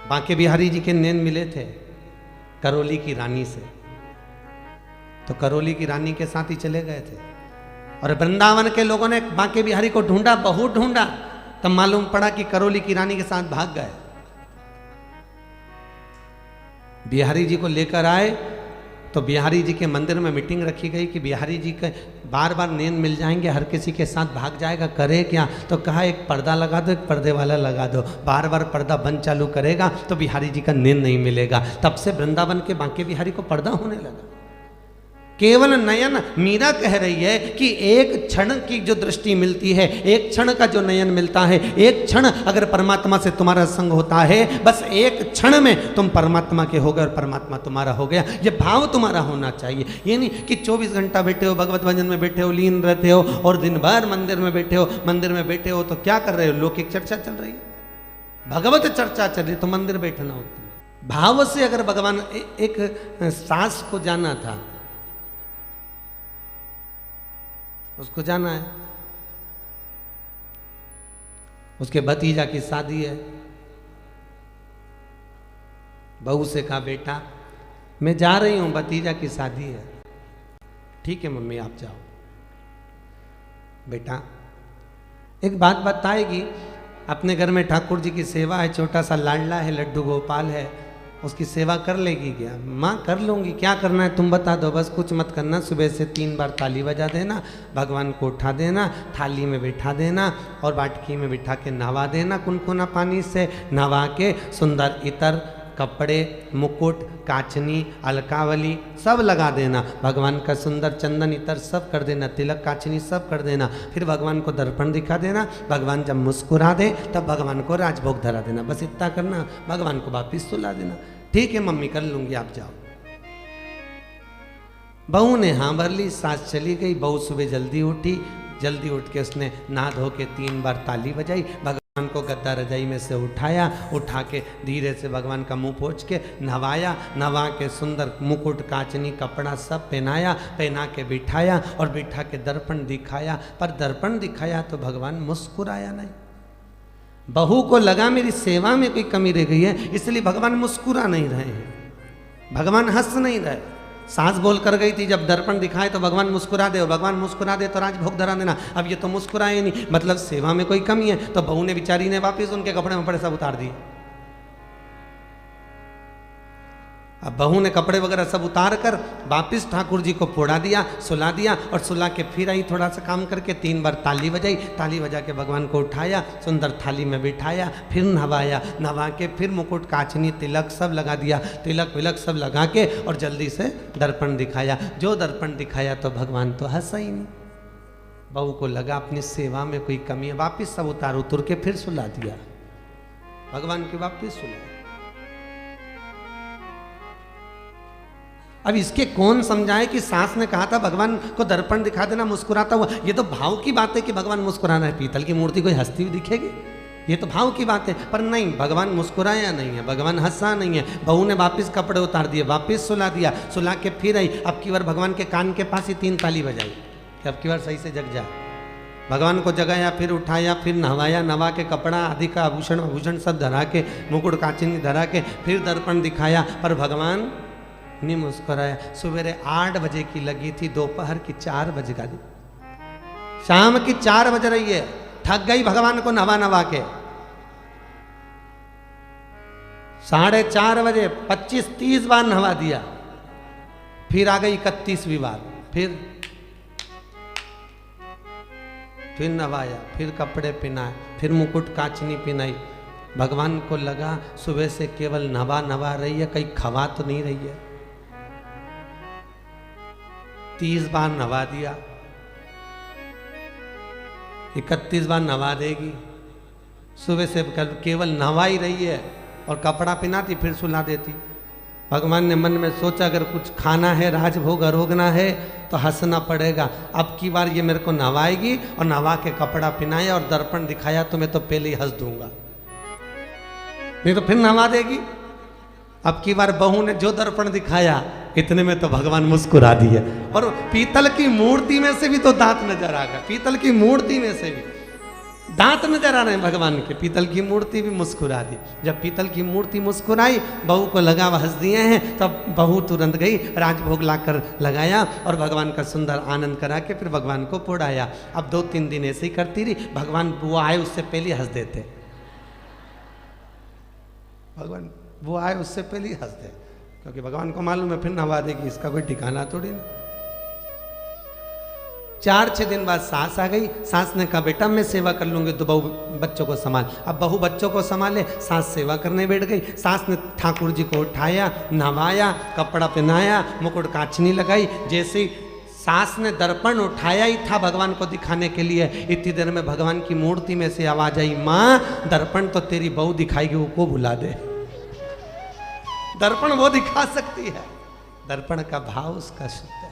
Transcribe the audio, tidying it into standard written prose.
बांके बिहारी जी के नैन मिले थे करौली की रानी से, तो करौली की रानी के साथ ही चले गए थे। और वृंदावन के लोगों ने बांके बिहारी को ढूंढा, बहुत ढूंढा, तब मालूम पड़ा कि करौली की रानी के साथ भाग गए। बिहारी जी को लेकर आए तो बिहारी जी के मंदिर में मीटिंग रखी गई कि बिहारी जी के बार बार नैन मिल जाएंगे, हर किसी के साथ भाग जाएगा, करे क्या? तो कहा एक पर्दा लगा दो, एक पर्दे वाला लगा दो, बार बार पर्दा बंद चालू करेगा तो बिहारी जी का नैन नहीं मिलेगा। तब से वृंदावन के बांके बिहारी को पर्दा होने लगा। केवल नयन, मीरा कह रही है कि एक क्षण की जो दृष्टि मिलती है, एक क्षण का जो नयन मिलता है, एक क्षण अगर परमात्मा से तुम्हारा संग होता है, बस एक क्षण में तुम परमात्मा के हो गए और परमात्मा तुम्हारा हो गया। ये भाव तुम्हारा होना चाहिए। ये नहीं कि 24 घंटा बैठे हो, भगवत भजन में बैठे हो, लीन रहते हो और दिन भर मंदिर में बैठे हो। मंदिर में बैठे हो तो क्या कर रहे हो? लौकिक चर्चा चल रही है, भगवत चर्चा चल रही, तो मंदिर बैठना होता। भाव से अगर भगवान एक सास को जाना था, उसको जाना है, उसके भतीजा की शादी है, बहू से कहा बेटा मैं जा रही हूं, भतीजा की शादी है। ठीक है मम्मी आप जाओ। बेटा एक बात बताएगी, अपने घर में ठाकुर जी की सेवा है, छोटा सा लाडला है, लड्डू गोपाल है, उसकी सेवा कर लेगी क्या? माँ कर लूँगी, क्या करना है तुम बता दो, बस कुछ मत करना। सुबह से 3 बार ताली बजा देना, भगवान को उठा देना, थाली में बिठा देना और बाटकी में बिठा के नहवा देना, कुनकुना पानी से नहवा के सुंदर इतर, कपड़े, मुकुट, काचनी, अलकावली सब लगा देना, भगवान का सुंदर चंदन इतर सब कर देना, तिलक काचनी सब कर देना। फिर भगवान को दर्पण दिखा देना, भगवान जब मुस्कुरा दे तब भगवान को राजभोग धरा देना, बस इतना करना, भगवान को वापिस सुला देना। ठीक है मम्मी कर लूंगी आप जाओ। बहू ने हाँ भर ली, सास चली गई। बहू सुबह जल्दी उठी, जल्दी उठ के उसने नहा धो के 3 बार ताली बजाई, भगवान को गद्दा रजाई में से उठाया, उठा के धीरे से भगवान का मुंह पोंछ के नहवाया, नहवा के सुंदर मुकुट, काचनी, कपड़ा सब पहनाया, पहना के बिठाया और बिठा के दर्पण दिखाया। पर दर्पण दिखाया तो भगवान मुस्कुराया नहीं। बहू को लगा मेरी सेवा में कोई कमी रह गई है, इसलिए भगवान मुस्कुरा नहीं रहे हैं, भगवान हंस नहीं रहे। सास बोल कर गई थी जब दर्पण दिखाए तो भगवान मुस्कुरा दे, और भगवान मुस्कुरा दे तो राजभोग धरा देना। अब ये तो मुस्कुराए नहीं, मतलब सेवा में कोई कमी है। तो बहू ने बेचारी ने वापस उनके कपड़े वपड़े सब उतार दिए। अब बहू ने कपड़े वगैरह सब उतार कर वापिस ठाकुर जी को फोड़ा दिया, सुला दिया, और सुला के फिर आई थोड़ा सा काम करके 3 बार ताली बजाई, ताली बजा के भगवान को उठाया, सुंदर थाली में बिठाया, फिर नहवाया, नहवा के फिर मुकुट, काचनी, तिलक सब लगा दिया, तिलक विलक सब लगा के और जल्दी से दर्पण दिखाया। जो दर्पण दिखाया तो भगवान तो हंसा ही नहीं। बहू को लगा अपनी सेवा में कोई कमी है, वापिस सब उतार उतर के फिर सुला दिया, भगवान के वापिस सुला। अब इसके कौन समझाए कि सास ने कहा था भगवान को दर्पण दिखा देना, मुस्कुराता हुआ। ये तो भाव की बात है कि भगवान मुस्कुराना है। पीतल की मूर्ति कोई हंसती हुई दिखेगी? ये तो भाव की बात है। पर नहीं, भगवान मुस्कुराया नहीं है, भगवान हंसा नहीं है। बहू ने वापिस कपड़े उतार दिए, वापिस सुला दिया, सुला के फिर आई। अब की बार भगवान के कान के पास ही 3 ताली बजाई कि अब की बार सही से जग जा। भगवान को जगाया, फिर उठाया, फिर नहवाया, नवा के कपड़ा आदि का आभूषण आभूषण सब धरा के, मुकुट काचिनी धरा के फिर दर्पण दिखाया, पर भगवान नहीं मुस्कुराया। सवेरे 8 बजे की लगी थी, दोपहर की 4 बज गई, शाम की 4 बज रही है। थक गई भगवान को नवा नवा के। 4:30 बजे 25-30 बार नहवा दिया, फिर आ गई 31वीं बार, फिर नवाया, फिर कपड़े पहनाए, फिर मुकुट काचनी पहनाई। भगवान को लगा सुबह से केवल नवा रही है, कहीं खवा तो नहीं रही है। 30 बार नवा दिया, 31 बार नवा देगी। सुबह से केवल नवा ही रही है और कपड़ा पहनाती फिर सुला देती। भगवान ने मन में सोचा अगर कुछ खाना है, राजभोग अरोगना है तो हंसना पड़ेगा। अब की बार ये मेरे को नवाएगी और नवा के कपड़ा पहनाया और दर्पण दिखाया तो मैं तो पहले ही हंस दूंगा, नहीं तो फिर नवा देगी। अब की बार बहू ने जो दर्पण दिखाया, इतने में तो भगवान मुस्कुरा दिए। और पीतल की मूर्ति में से भी तो दांत नजर आ गया, पीतल की मूर्ति में से भी दांत नजर आ रहे हैं भगवान के। पीतल की मूर्ति भी मुस्कुरा दी। जब पीतल की मूर्ति मुस्कुराई, बहू को लगा वह हंस दिए हैं, तब बहू तुरंत गई, राजभोग लाकर लगाया और भगवान का सुंदर आनंद करा के फिर भगवान को पोड़ाया। अब 2-3 दिन ऐसे ही करती रही। भगवान वो आए उससे पहले हंस देते, भगवान वो आए उससे पहले ही हंस दे, क्योंकि भगवान को मालूम है फिर नवा देगी, इसका कोई ठिकाना थोड़ी ना। 4-6 दिन बाद सास आ गई। सास ने कहा बेटा मैं सेवा कर लूंगी, तो बहू बच्चों को संभाल। अब बहू बच्चों को संभाले, सास सेवा करने बैठ गई। सास ने ठाकुर जी को उठाया, नहवाया, कपड़ा पहनाया, मुकुट कांचनी लगाई। जैसे ही सास ने दर्पण उठाया ही था भगवान को दिखाने के लिए, इतनी देर में भगवान की मूर्ति में से आवाज आई, माँ दर्पण तो तेरी बहू दिखाएगी, वो को भुला दे। दर्पण वो दिखा सकती है, दर्पण का भाव उसका शुद्ध